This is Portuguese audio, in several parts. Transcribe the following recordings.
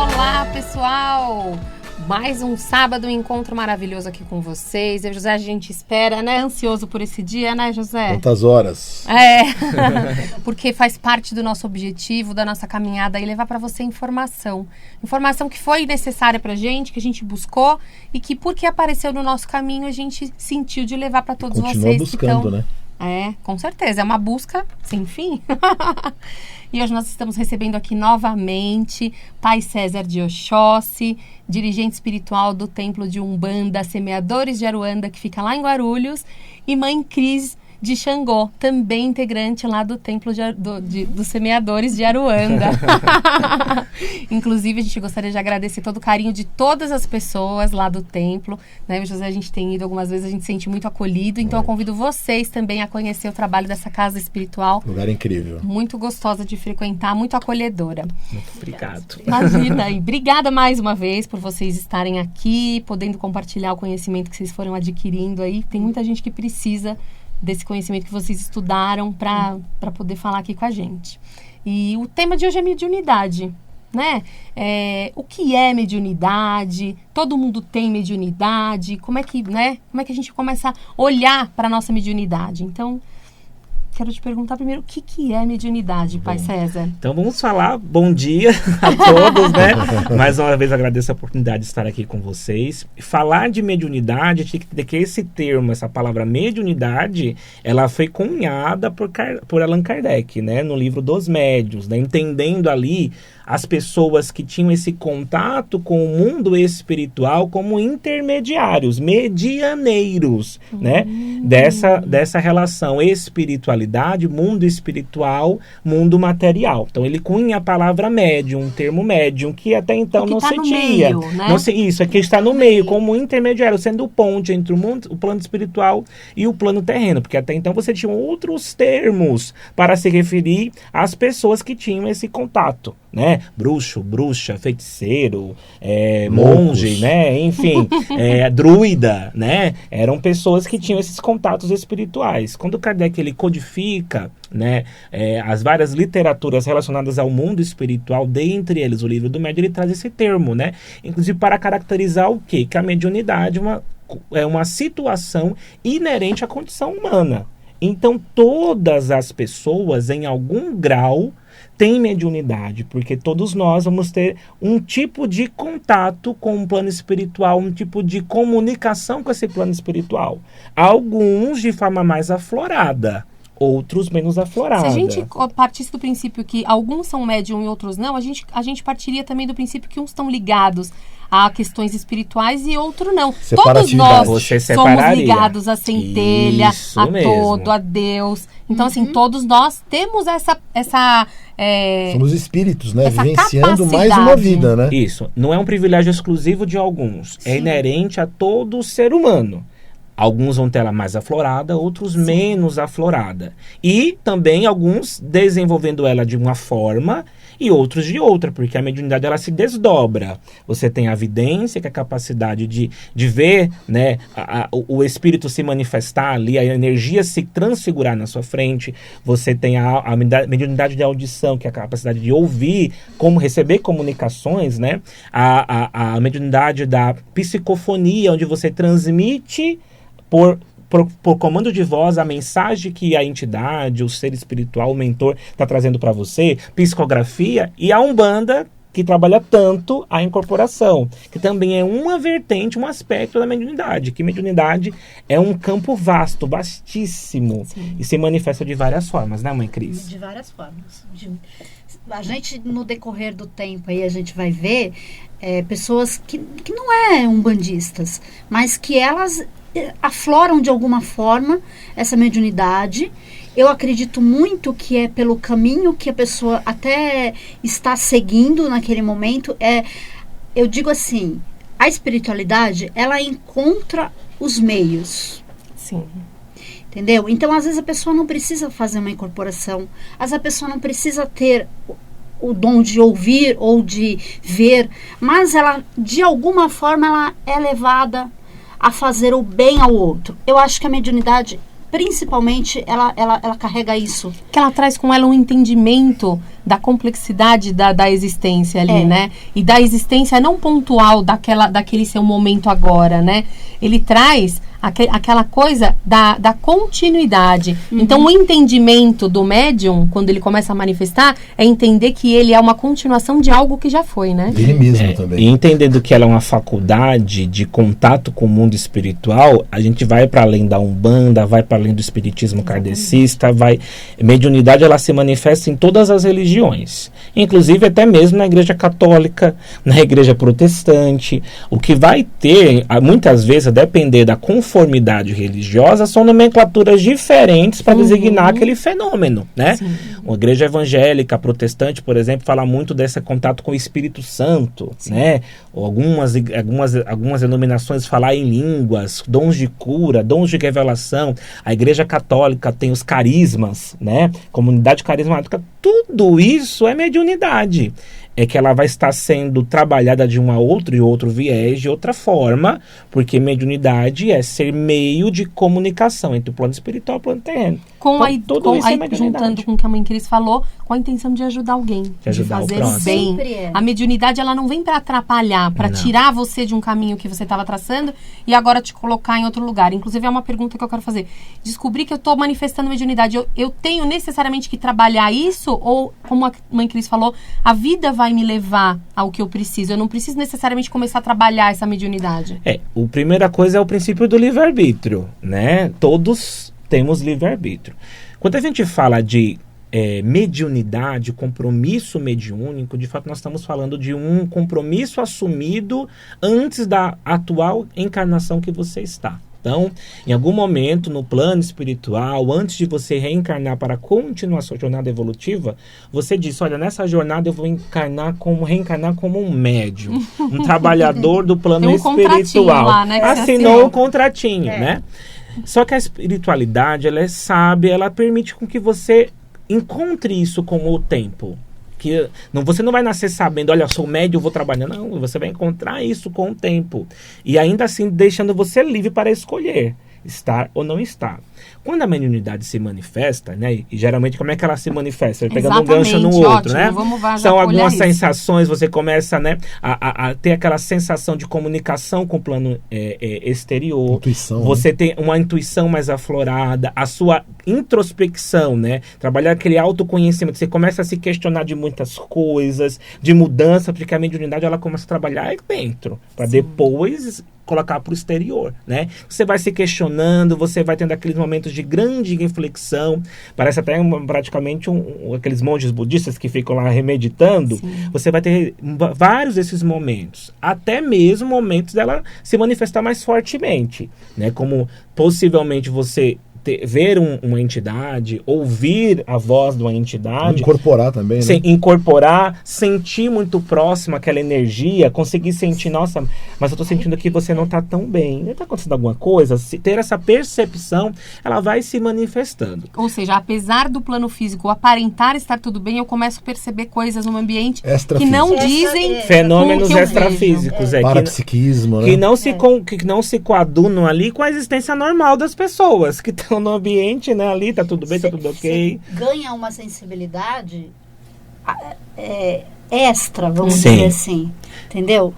Olá, pessoal! Mais um sábado, um encontro maravilhoso aqui com vocês. Eu, José, a gente espera, né? Ansioso por esse dia, né, José? Quantas horas? Porque faz parte do nosso objetivo, da nossa caminhada e levar para você informação. Informação que foi necessária pra gente, que a gente buscou e que, porque apareceu no nosso caminho, a gente sentiu de levar para todos vocês. Continua buscando, né? Com certeza. É uma busca sem fim. E hoje nós estamos recebendo aqui novamente Pai César de Oxóssi, dirigente espiritual do Templo de Umbanda, Semeadores de Aruanda, que fica lá em Guarulhos, e Mãe Cris de Xangô, também integrante lá do Templo dos Semeadores de Aruanda. Inclusive, a gente gostaria de agradecer todo o carinho de todas as pessoas lá do templo. Né, José, a gente tem ido algumas vezes, a gente se sente muito acolhido. Então, eu convido vocês também a conhecer o trabalho dessa casa espiritual. Lugar incrível. Muito gostosa de frequentar, muito acolhedora. Muito obrigado. Imagina, e obrigada mais uma vez por vocês estarem aqui, podendo compartilhar o conhecimento que vocês foram adquirindo aí. Tem muita gente que precisa desse conhecimento que vocês estudaram para poder falar aqui com a gente. E o tema de hoje é mediunidade, né? O que é mediunidade? Todo mundo tem mediunidade? Como é que a gente começa a olhar para a nossa mediunidade? Então, quero te perguntar primeiro, o que é mediunidade, Pai César? Então vamos falar, bom dia a todos, né? Mais uma vez agradeço a oportunidade de estar aqui com vocês. Falar de mediunidade, a gente tem que entender que esse termo, essa palavra mediunidade, ela foi cunhada por Allan Kardec, né? No livro dos Médiuns, né? Entendendo ali as pessoas que tinham esse contato com o mundo espiritual como intermediários, medianeiros, né? Dessa relação espiritualidade, mundo espiritual, mundo material. Então ele cunha a palavra médium, um termo médium, que até então não se tinha. Meio, né? Isso aqui está no meio, como intermediário, sendo o ponte entre o plano espiritual e o plano terreno, porque até então você tinha outros termos para se referir às pessoas que tinham esse contato, né? Bruxo, bruxa, feiticeiro, monge, né? Enfim, druida, né? Eram pessoas que tinham esses contatos espirituais. Quando Kardec ele codifica, né, as várias literaturas relacionadas ao mundo espiritual, dentre eles o livro do médium, ele traz esse termo, né? Inclusive para caracterizar o quê? Que a mediunidade é uma situação inerente à condição humana. Então todas as pessoas, em algum grau, tem mediunidade, porque todos nós vamos ter um tipo de contato com o plano espiritual, um tipo de comunicação com esse plano espiritual. Alguns de forma mais aflorada, outros menos aflorada. Se a gente partisse do princípio que alguns são médium e outros não, a gente partiria também do princípio que uns estão ligados a questões espirituais e outros não. Todos nós somos ligados à centelha, a todo, a Deus. Então, assim, todos nós temos essa somos espíritos, né? Essa vivenciando capacidade. Mais uma vida, né? Isso. Não é um privilégio exclusivo de alguns. Sim. É inerente a todo ser humano. Alguns vão ter ela mais aflorada, outros menos aflorada. E também alguns desenvolvendo ela de uma forma e outros de outra, porque a mediunidade ela se desdobra. Você tem a vidência, que é a capacidade de ver, né, o espírito se manifestar ali, a energia se transfigurar na sua frente. Você tem a mediunidade de audição, que é a capacidade de ouvir, como receber comunicações, né? A mediunidade da psicofonia, onde você transmite por comando de voz a mensagem que a entidade, o ser espiritual, o mentor está trazendo para você, psicografia, e a Umbanda, que trabalha tanto a incorporação, que também é uma vertente, um aspecto da mediunidade, que mediunidade é um campo vasto, vastíssimo, sim, e se manifesta de várias formas, né, Mãe Cris? De várias formas. A gente, no decorrer do tempo, aí a gente vai ver pessoas que não umbandistas, mas que elas afloram de alguma forma essa mediunidade. Eu acredito muito que é pelo caminho que a pessoa até está seguindo naquele momento. Eu digo assim, a espiritualidade, ela encontra os meios. Sim. Entendeu? Então, às vezes, a pessoa não precisa fazer uma incorporação. Às vezes, a pessoa não precisa ter o dom de ouvir ou de ver. Mas ela, de alguma forma, ela é levada a fazer o bem ao outro. Eu acho que a mediunidade, principalmente, ela carrega isso. Que ela traz com ela um entendimento da complexidade da existência ali, né? E da existência não pontual daquele seu momento agora, né? Ele traz aquela coisa da continuidade. Então, o entendimento do médium, quando ele começa a manifestar, é entender que ele é uma continuação de algo que já foi, né? Ele mesmo também. E entendendo que ela é uma faculdade de contato com o mundo espiritual, a gente vai para além da Umbanda, vai para além do espiritismo kardecista, mediunidade, ela se manifesta em todas as religiões, inclusive até mesmo na igreja católica, na igreja protestante. O que vai ter, muitas vezes, a depender da conformidade religiosa, são nomenclaturas diferentes para designar aquele fenômeno, né? Sim. Uma igreja evangélica, protestante, por exemplo, fala muito desse contato com o Espírito Santo, né? Ou algumas denominações falar em línguas, dons de cura, dons de revelação. A igreja católica tem os carismas, né? Comunidade carismática. Tudo isso é mediunidade. É que ela vai estar sendo trabalhada de outro viés, de outra forma, porque mediunidade é ser meio de comunicação entre o plano espiritual e o plano terreno. Juntando com o que a mãe Cris falou, com a intenção de ajudar alguém, de fazer o bem. A mediunidade, ela não vem para atrapalhar, para tirar você de um caminho que você estava traçando e agora te colocar em outro lugar. Inclusive, é uma pergunta que eu quero fazer. Descobri que eu estou manifestando mediunidade. Eu tenho necessariamente que trabalhar isso? Ou, como a mãe Cris falou, a vida vai me levar ao que eu preciso? Eu não preciso necessariamente começar a trabalhar essa mediunidade. A primeira coisa é o princípio do livre-arbítrio, né? Todos temos livre-arbítrio. Quando a gente fala de mediunidade, compromisso mediúnico, de fato nós estamos falando de um compromisso assumido antes da atual encarnação que você está. Então, em algum momento no plano espiritual, antes de você reencarnar para continuar a sua jornada evolutiva, você disse, olha, nessa jornada eu vou reencarnar como um médium, um trabalhador do plano espiritual. Lá, né, assinou um contratinho, né? Só que a espiritualidade, ela é sábia, ela permite com que você encontre isso com o tempo. Que você não vai nascer sabendo, olha, eu sou médium, eu vou trabalhar. Não, você vai encontrar isso com o tempo. E ainda assim, deixando você livre para escolher estar ou não estar. Quando a mediunidade se manifesta, né? E geralmente como é que ela se manifesta? Pegando um gancho no outro, né? São algumas sensações, você começa, né, a ter aquela sensação de comunicação com o plano exterior. Intuição, você tem uma intuição mais aflorada, a sua introspecção, né? Trabalhar aquele autoconhecimento. Você começa a se questionar de muitas coisas, de mudança, porque a mediunidade ela começa a trabalhar aí dentro, para depois colocar para o exterior, né? Você vai se questionando, você vai tendo aqueles momentos de grande reflexão, parece até praticamente aqueles monges budistas que ficam lá remeditando. Sim. Você vai ter vários desses momentos, até mesmo momentos dela se manifestar mais fortemente, né? Como possivelmente você ver uma entidade, ouvir a voz de uma entidade. Incorporar também, né? Incorporar, sentir muito próximo aquela energia, conseguir sentir, nossa, mas eu tô sentindo que você não tá tão bem. Tá acontecendo alguma coisa? Ter essa percepção, ela vai se manifestando. Ou seja, apesar do plano físico aparentar estar tudo bem, eu começo a perceber coisas no ambiente que não dizem... Fenômenos extrafísicos. Parapsiquismo, né? Que não se coadunam ali com a existência normal das pessoas, que estão no ambiente, né, ali, tá tudo bem, tá tudo ok. Ganha uma sensibilidade extra, vamos dizer assim, entendeu?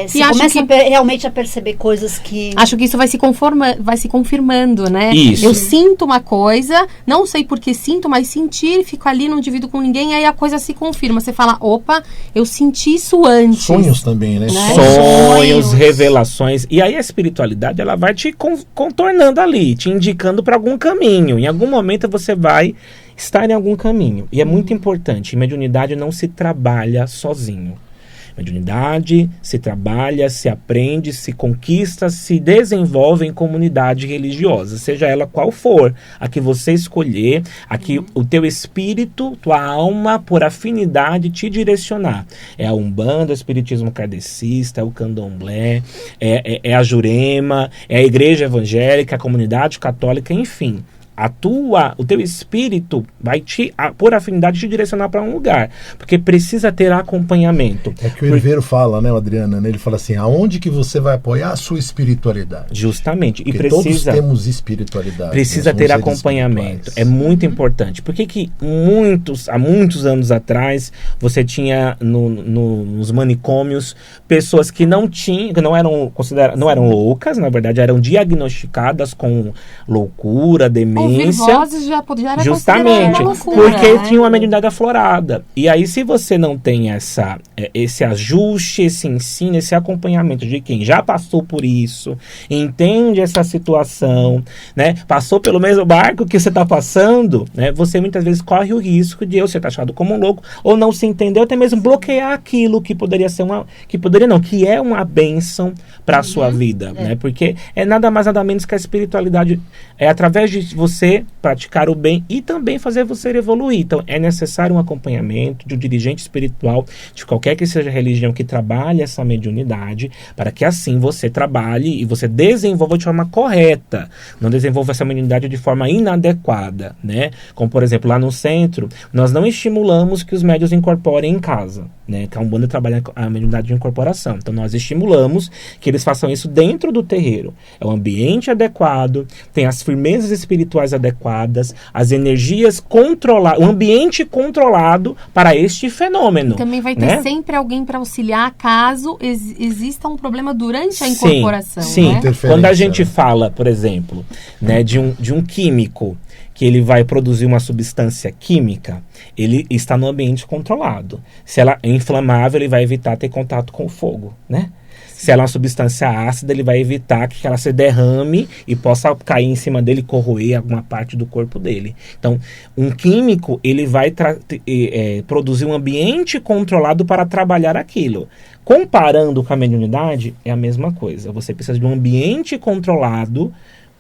Você começa realmente a perceber coisas que... Acho que isso vai se confirmando, né? Isso. Eu sinto uma coisa, não sei por que sinto, mas sentir, fico ali, não divido com ninguém, aí a coisa se confirma. Você fala, opa, eu senti isso antes. Sonhos também, né? Sonhos, revelações. E aí a espiritualidade, ela vai te contornando ali, te indicando para algum caminho. Em algum momento você vai estar em algum caminho. E é muito importante, mediunidade não se trabalha sozinho. Mediunidade se trabalha, se aprende, se conquista, se desenvolve em comunidade religiosa, seja ela qual for, a que você escolher, a que o teu espírito, tua alma, por afinidade, te direcionar. É a Umbanda, o espiritismo kardecista, é o candomblé, é a Jurema, é a igreja evangélica, a comunidade católica, enfim. o teu espírito vai por afinidade, te direcionar para um lugar. Porque precisa ter acompanhamento. É que o Herveiro fala, né, Adriana? Ele fala assim, aonde que você vai apoiar a sua espiritualidade? Justamente. Porque todos temos espiritualidade. Precisa ter acompanhamento. É muito importante. Por que há muitos anos atrás, você tinha nos manicômios pessoas que não eram loucas, na verdade, eram diagnosticadas com loucura, demência. Ouvir vozes já era justamente, loucura, porque tinha uma mediunidade aflorada. E aí, se você não tem esse ajuste, esse ensino, esse acompanhamento de quem já passou por isso, entende essa situação, né? Passou pelo mesmo barco que você está passando, né? Você muitas vezes corre o risco de ser taxado como um louco, ou não se entender, ou até mesmo bloquear aquilo que poderia ser que é uma bênção para a sua vida, né? Porque é nada mais nada menos que a espiritualidade é através de você praticar o bem e também fazer você evoluir. Então é necessário um acompanhamento de um dirigente espiritual de qualquer que seja a religião que trabalhe essa mediunidade, para que assim você trabalhe e você desenvolva de forma correta, não desenvolva essa mediunidade de forma inadequada, né? Como por exemplo lá no centro, nós não estimulamos que os médiuns incorporem em casa, né? Que a Umbanda trabalha a mediunidade de incorporação. Então nós estimulamos que eles façam isso dentro do terreiro. É o ambiente adequado, tem as firmezas espirituais adequadas, as energias controladas, o ambiente controlado para este fenômeno. Também vai ter sempre alguém para auxiliar caso exista um problema durante a incorporação. Sim, né? Quando a gente fala, por exemplo, né, de um químico que ele vai produzir uma substância química, ele está no ambiente controlado. Se ela é inflamável, ele vai evitar ter contato com o fogo, né? Se ela é uma substância ácida, ele vai evitar que ela se derrame e possa cair em cima dele e corroer alguma parte do corpo dele. Então, um químico, ele vai produzir um ambiente controlado para trabalhar aquilo. Comparando com a mediunidade, é a mesma coisa. Você precisa de um ambiente controlado,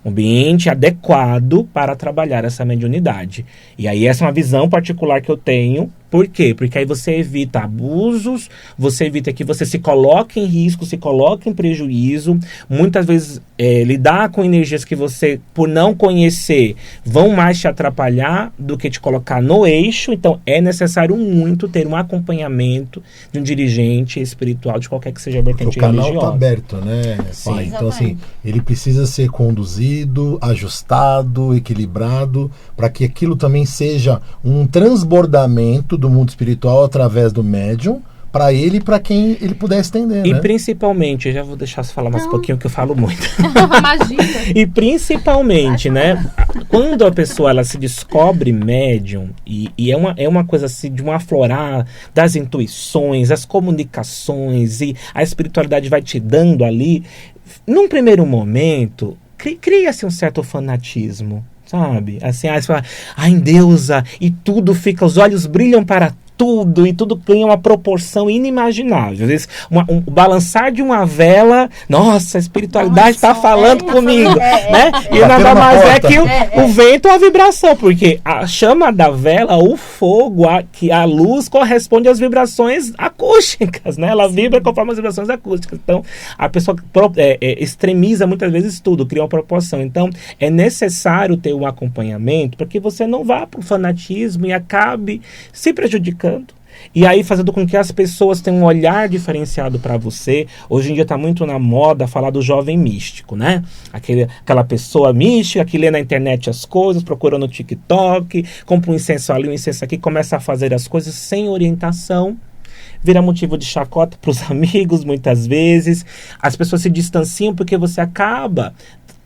um ambiente adequado para trabalhar essa mediunidade. E aí essa é uma visão particular que eu tenho. Por quê? Porque aí você evita abusos, você evita que você se coloque em risco, se coloque em prejuízo. Muitas vezes lidar com energias que você, por não conhecer, vão mais te atrapalhar do que te colocar no eixo. Então é necessário muito ter um acompanhamento de um dirigente espiritual de qualquer que seja a vertente religiosa. O canal está aberto, né, pai? Então assim, ele precisa ser conduzido, ajustado, equilibrado, para que aquilo também seja um transbordamento do mundo espiritual através do médium, para ele e para quem ele puder estender, e né? Principalmente, eu já vou deixar você falar mais um pouquinho, que eu falo muito. Imagina. E principalmente, né, quando a pessoa ela se descobre médium, e é uma coisa assim, de um aflorar das intuições, as comunicações, e a espiritualidade vai te dando ali, num primeiro momento, cria-se um certo fanatismo, sabe? Assim, aí você fala, endeusa, e tudo fica, os olhos brilham para tudo, e tudo ganha uma proporção inimaginável. Às vezes, o balançar de uma vela, nossa, a espiritualidade está falando comigo, né? E nada mais é que o vento ou a vibração, porque a chama da vela, o fogo, a luz corresponde às vibrações acústicas, né? Ela vibra conforme as vibrações acústicas. Então, a pessoa extremiza muitas vezes tudo, cria uma proporção. Então, é necessário ter um acompanhamento para que você não vá para o fanatismo e acabe se prejudicando. E aí fazendo com que as pessoas tenham um olhar diferenciado para você. Hoje em dia está muito na moda falar do jovem místico, né? Aquela pessoa mística que lê na internet as coisas, procura no TikTok, compra um incenso ali, um incenso aqui, começa a fazer as coisas sem orientação. Vira motivo de chacota para os amigos muitas vezes. As pessoas se distanciam porque você acaba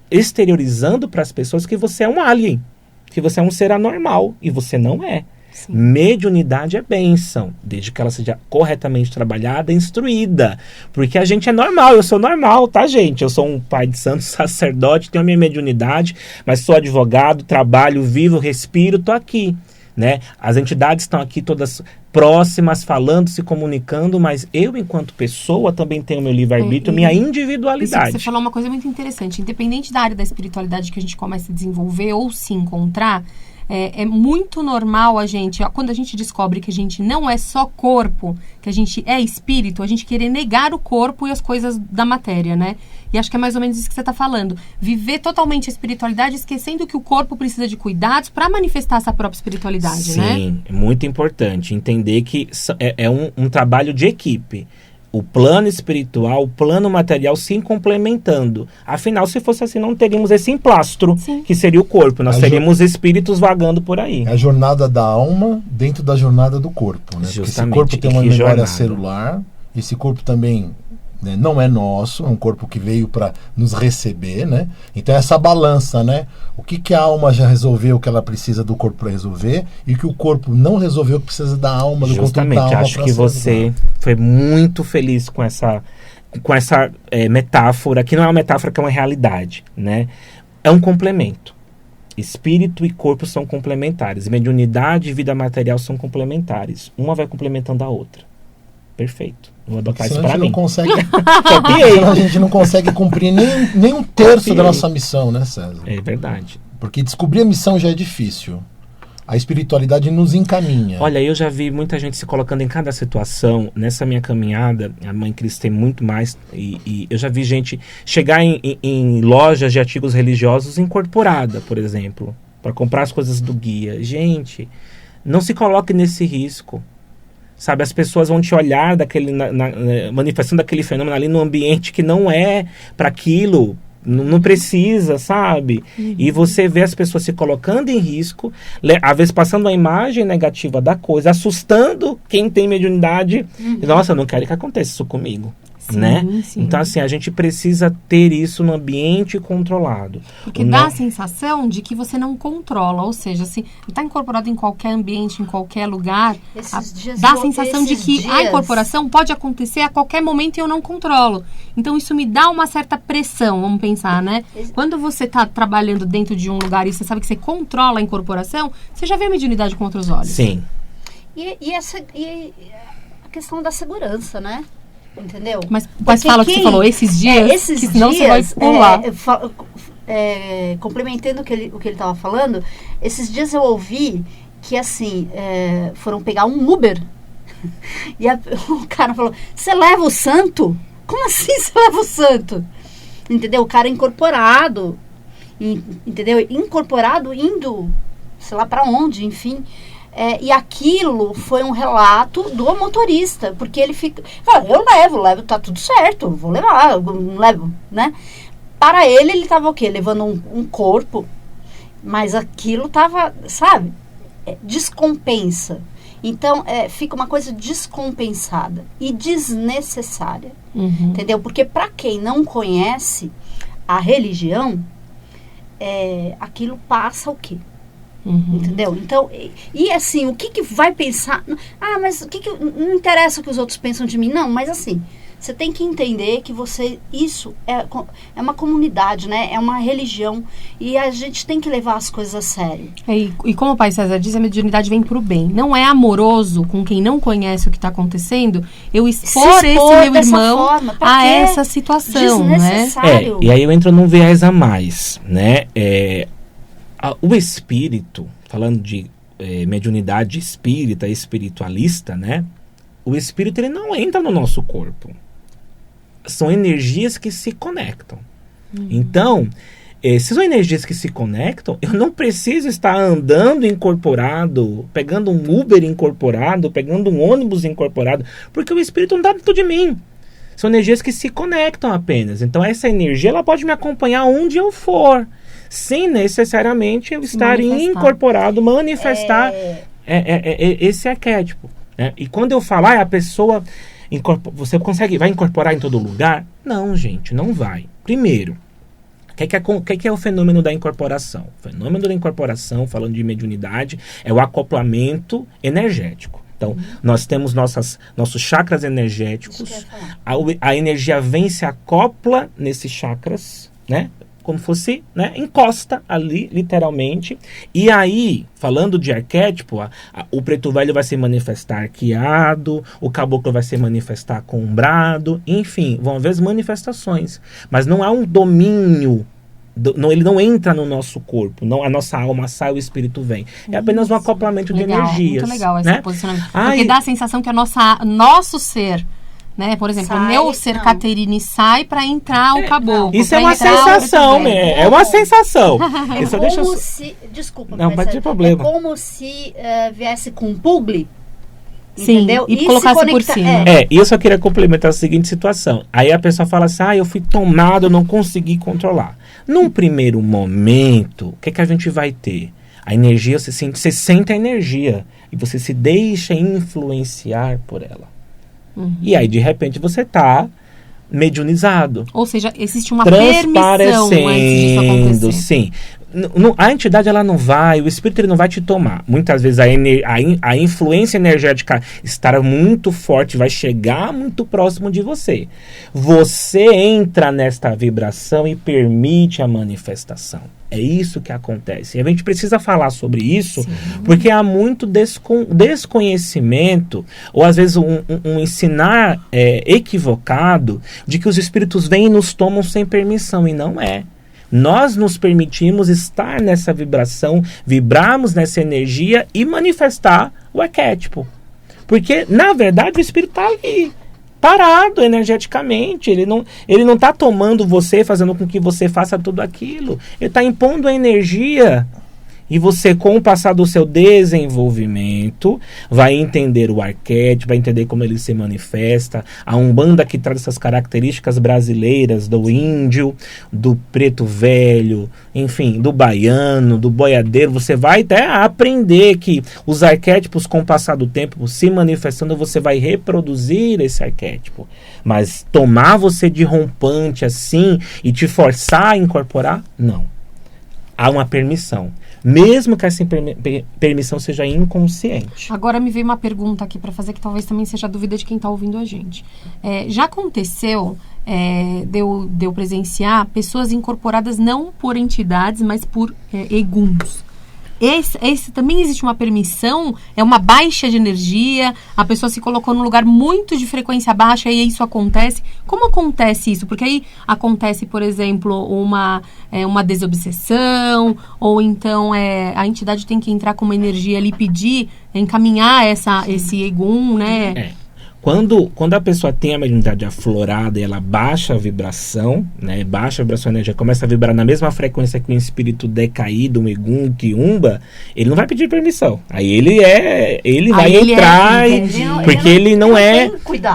exteriorizando para as pessoas que você é um alien, que você é um ser anormal, e você não é. Sim. Mediunidade é bênção, desde que ela seja corretamente trabalhada e instruída. Porque a gente é normal, eu sou normal, tá, gente? Eu sou um pai de santo, sacerdote, tenho a minha mediunidade, mas sou advogado, trabalho, vivo, respiro, tô aqui, né? As entidades estão aqui todas próximas, falando, se comunicando, mas eu, enquanto pessoa, também tenho meu livre-arbítrio, minha individualidade. Você falou uma coisa muito interessante. Independente da área da espiritualidade que a gente começa a desenvolver ou se encontrar, É muito normal a gente, quando a gente descobre que a gente não é só corpo, que a gente é espírito, a gente querer negar o corpo e as coisas da matéria, né? E acho que é mais ou menos isso que você está falando. Viver totalmente a espiritualidade, esquecendo que o corpo precisa de cuidados para manifestar essa própria espiritualidade, né? Sim, é muito importante entender que é um trabalho de equipe. O plano espiritual, o plano material se complementando. Afinal, se fosse assim, não teríamos esse emplastro, que seria o corpo. Nós teríamos espíritos vagando por aí. É a jornada da alma dentro da jornada do corpo, né? Porque esse corpo tem uma memória celular, esse corpo também, né, não é nosso, é um corpo que veio para nos receber, né? Então essa balança, né? O que a alma já resolveu que ela precisa do corpo para resolver e que o corpo não resolveu que precisa da alma, do conteúdo da alma. Acho que você foi muito feliz com essa metáfora, que não é uma metáfora, que é uma realidade, né? É um complemento. Espírito e corpo são complementares. Mediunidade e vida material são complementares. Uma vai complementando a outra. Perfeito. Vou adotar isso para mim. Senão a gente não consegue cumprir nem um terço da nossa missão, né, César? É verdade. Porque descobrir a missão já é difícil. A espiritualidade nos encaminha. Olha, eu já vi muita gente se colocando em cada situação. Nessa minha caminhada, a Mãe Cris tem muito mais. E eu já vi gente chegar em lojas de artigos religiosos incorporada, por exemplo, para comprar as coisas do guia. Gente, não se coloque nesse risco. Sabe, as pessoas vão te olhar manifestando aquele fenômeno ali no ambiente que não é para aquilo, não precisa, sabe? E você vê as pessoas se colocando em risco, às vezes passando a imagem negativa da coisa, assustando quem tem mediunidade. Nossa, eu não quero que aconteça isso comigo. Sim, né? Sim. Então, assim, a gente precisa ter isso no ambiente controlado. Porque dá a sensação de que você não controla, ou seja, se está incorporado em qualquer ambiente, em qualquer lugar, dá a sensação de que a incorporação pode acontecer a qualquer momento e eu não controlo. Então, isso me dá uma certa pressão, vamos pensar, né? Quando você está trabalhando dentro de um lugar e você sabe que você controla a incorporação, você já vê a mediunidade com outros olhos. Sim. E a questão da segurança, né? Entendeu? Mas fala o que você falou, esses dias, senão você vai pular. Complementando o que ele estava falando, esses dias eu ouvi que, assim, foram pegar um Uber e o cara falou, você leva o santo? Como assim você leva o santo? Entendeu? O cara incorporado, entendeu? Incorporado indo, sei lá para onde, enfim... e aquilo foi um relato do motorista, porque ele fica... eu levo, tá tudo certo, vou levar, não levo, né? Para ele estava o quê? Levando um corpo, mas aquilo estava, sabe? Descompensa. Então, fica uma coisa descompensada e desnecessária, entendeu? Porque para quem não conhece a religião, aquilo passa o quê? Entendeu? Então, e assim, o que vai pensar? Mas o que não interessa o que os outros pensam de mim? Não, mas assim, você tem que entender que isso é uma comunidade, né? É uma religião e a gente tem que levar as coisas a sério. E como o Pai César diz, a mediunidade vem pro bem. Não é amoroso com quem não conhece o que está acontecendo eu expor esse meu irmão a essa situação, né? E aí eu entro num viés a mais, né? O espírito, falando de mediunidade espírita, espiritualista, né? O espírito, ele não entra no nosso corpo. São energias que se conectam. Então, se são energias que se conectam, eu não preciso estar andando incorporado, pegando um Uber incorporado, pegando um ônibus incorporado, porque o espírito não está dentro de mim. São energias que se conectam apenas. Então, essa energia, ela pode me acompanhar onde eu for, sem necessariamente eu estar incorporado, manifestar esse arquétipo. Né? E quando eu falar, a pessoa... Você vai incorporar em todo lugar? Não, gente, não vai. Primeiro, o que é o fenômeno da incorporação? O fenômeno da incorporação, falando de mediunidade, é o acoplamento energético. Então, nós temos nossos chakras energéticos, a energia vem e se acopla nesses chakras, né? Como fosse, né, encosta ali, literalmente. E aí, falando de arquétipo, o preto velho vai se manifestar arqueado, o caboclo vai se manifestar com umbrado, enfim, vão haver as manifestações. Mas não há um domínio ele não entra no nosso corpo, não, a nossa alma sai, o espírito vem. É apenas um acoplamento de energias. Muito legal esse né? posicionamento. Porque dá a sensação que nosso ser, né? Por exemplo, o meu ser Caterine sai para entrar o caboclo. Isso é uma sensação, é uma sensação. Desculpa, não pode ter problema. É como se viesse com um publi. Sim, entendeu? E colocasse por cima. E eu só queria complementar a seguinte situação. Aí a pessoa fala assim, eu fui tomado, eu não consegui controlar. Num primeiro momento, o que a gente vai ter? A energia, você sente a energia e você se deixa influenciar por ela. E aí, de repente, você está mediunizado. Ou seja, existe uma permissão antes disso acontecer. Sim. A entidade, ela não vai, o espírito ele não vai te tomar. Muitas vezes a influência energética estará muito forte, vai chegar muito próximo de você. Você entra nesta vibração e permite a manifestação. É isso que acontece. E a gente precisa falar sobre isso, porque há muito desconhecimento, ou às vezes um ensinar equivocado, de que os espíritos vêm e nos tomam sem permissão, e não é. Nós nos permitimos estar nessa vibração, vibrarmos nessa energia e manifestar o arquétipo. Porque, na verdade, o espírito está ali, parado energeticamente. Ele não está tomando você, fazendo com que você faça tudo aquilo. Ele está impondo a energia. E você, com o passar do seu desenvolvimento, vai entender o arquétipo, vai entender como ele se manifesta. A Umbanda que traz essas características brasileiras do índio, do preto velho, enfim, do baiano, do boiadeiro. Você vai até aprender que os arquétipos, com o passar do tempo, se manifestando, você vai reproduzir esse arquétipo. Mas tomar você de rompante assim e te forçar a incorporar, não. Há uma permissão. Mesmo que essa permissão seja inconsciente. Agora me veio uma pergunta aqui para fazer, que talvez também seja a dúvida de quem está ouvindo a gente. Já aconteceu de eu presenciar pessoas incorporadas não por entidades, mas por eguns. Esse também existe uma permissão, é uma baixa de energia, a pessoa se colocou num lugar muito de frequência baixa e isso acontece. Como acontece isso? Porque aí acontece, por exemplo, uma desobsessão, ou então a entidade tem que entrar com uma energia ali, pedir, encaminhar esse egum, né? Quando a pessoa tem a mediunidade aflorada e ela baixa a vibração, né, baixa a vibração energética, começa a vibrar na mesma frequência que um espírito decaído, um egum, quiumba, ele não vai pedir permissão. Aí ele vai entrar, porque ele não é,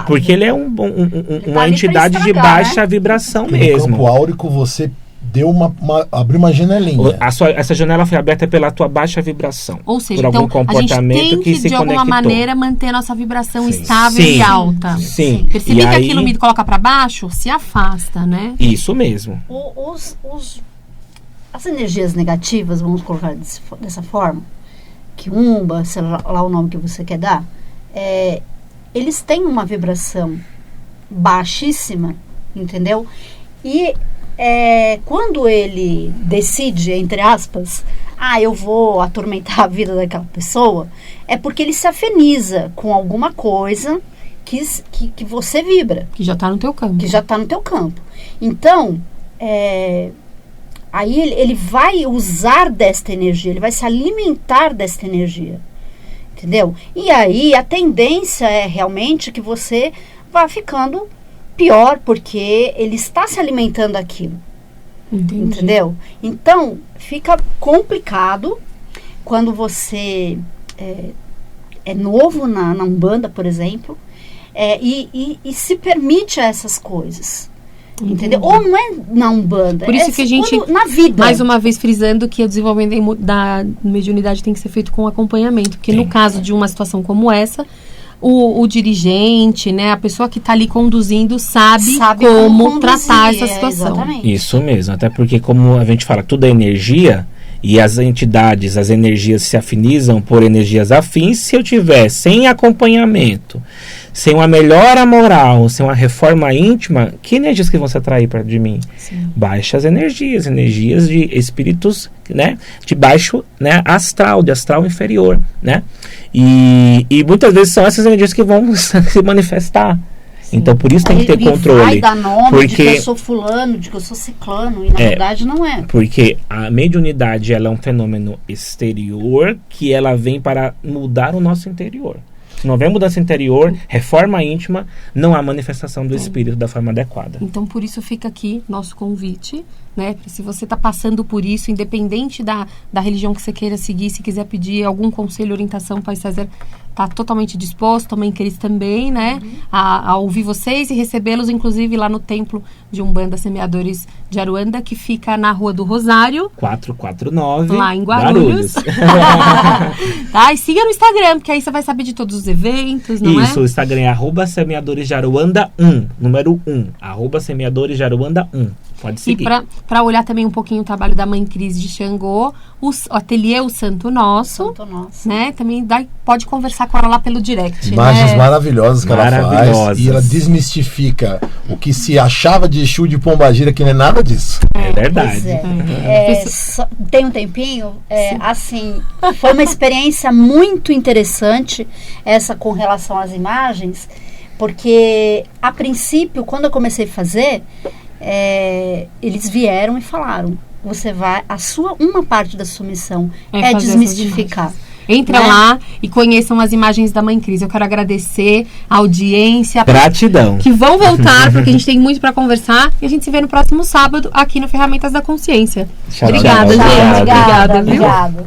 porque ele é uma entidade de baixa vibração mesmo. No campo áurico você deu abriu uma janelinha. Essa janela foi aberta pela tua baixa vibração. Ou seja, por algum comportamento a gente tem que se de alguma conectou. maneira manter a nossa vibração estável e alta. Sim. Perceber que aquilo me coloca para baixo, se afasta, né? Isso mesmo. As energias negativas, vamos colocar dessa forma, que umba, sei lá o nome que você quer dar, eles têm uma vibração baixíssima, entendeu? E quando ele decide, entre aspas, eu vou atormentar a vida daquela pessoa, é porque ele se afiniza com alguma coisa que você vibra. Que já está no teu campo. Então, aí ele vai usar desta energia, ele vai se alimentar desta energia. Entendeu? E aí a tendência é realmente que você vá ficando pior, porque ele está se alimentando daquilo. Entendi. Entendeu? Então, fica complicado quando você é novo na Umbanda, por exemplo, e se permite essas coisas. Entendeu? Ou não é na Umbanda. Por isso que a gente, na vida. Mais uma vez frisando que o desenvolvimento da mediunidade tem que ser feito com acompanhamento. Porque no caso de uma situação como essa, o dirigente, né, a pessoa que está ali conduzindo sabe como tratar essa situação. Exatamente. Isso mesmo, até porque, como a gente fala, tudo é energia, e as entidades, as energias se afinizam por energias afins. Se eu tiver sem acompanhamento, sem uma melhora moral, sem uma reforma íntima, que energias que vão se atrair de mim? Sim. Baixas energias de espíritos, né, de baixo, né, astral, de astral inferior, né? E muitas vezes são essas energias que vão se manifestar. Então, por isso tem que ter Ele controle. vai dar nome de que porque eu sou fulano, de que eu sou ciclano, e na verdade não é. Porque a mediunidade, ela é um fenômeno exterior que ela vem para mudar o nosso interior. Se não houver mudança interior, reforma íntima, não há manifestação do espírito da forma adequada. Então, por isso fica aqui nosso convite, né? Se você está passando por isso, independente da religião que você queira seguir, se quiser pedir algum conselho, orientação, Pai César está totalmente disposto, Mãe Cris também, né? A ouvir vocês e recebê-los, inclusive, lá no Templo de Umbanda Semeadores de Aruanda, que fica na Rua do Rosário. 449, lá em Guarulhos. Tá? E siga no Instagram, porque aí você vai saber de todos os eventos, não Isso, o Instagram é @semeadoresdearuanda1, número 1, @semeadoresdearuanda1. Pode seguir. E para olhar também um pouquinho o trabalho da Mãe Cris de Xangô, o ateliê O Santo Nosso, né? Também pode conversar com ela lá pelo direct. Imagens né? maravilhosas que ela faz. E ela desmistifica o que se achava de Exu de Pombagira, que não é nada disso. É verdade. Tem um tempinho, assim, foi uma experiência muito interessante essa com relação às imagens, porque a princípio, quando eu comecei a fazer, eles vieram e falaram: você vai, uma parte da sua missão é desmistificar. Entra lá e conheçam as imagens da Mãe Cris. Eu quero agradecer a audiência. Gratidão. Que vão voltar, porque a gente tem muito para conversar. E a gente se vê no próximo sábado aqui no Ferramentas da Consciência. Tchau, obrigada, tchau. gente. Obrigada, viu? obrigada.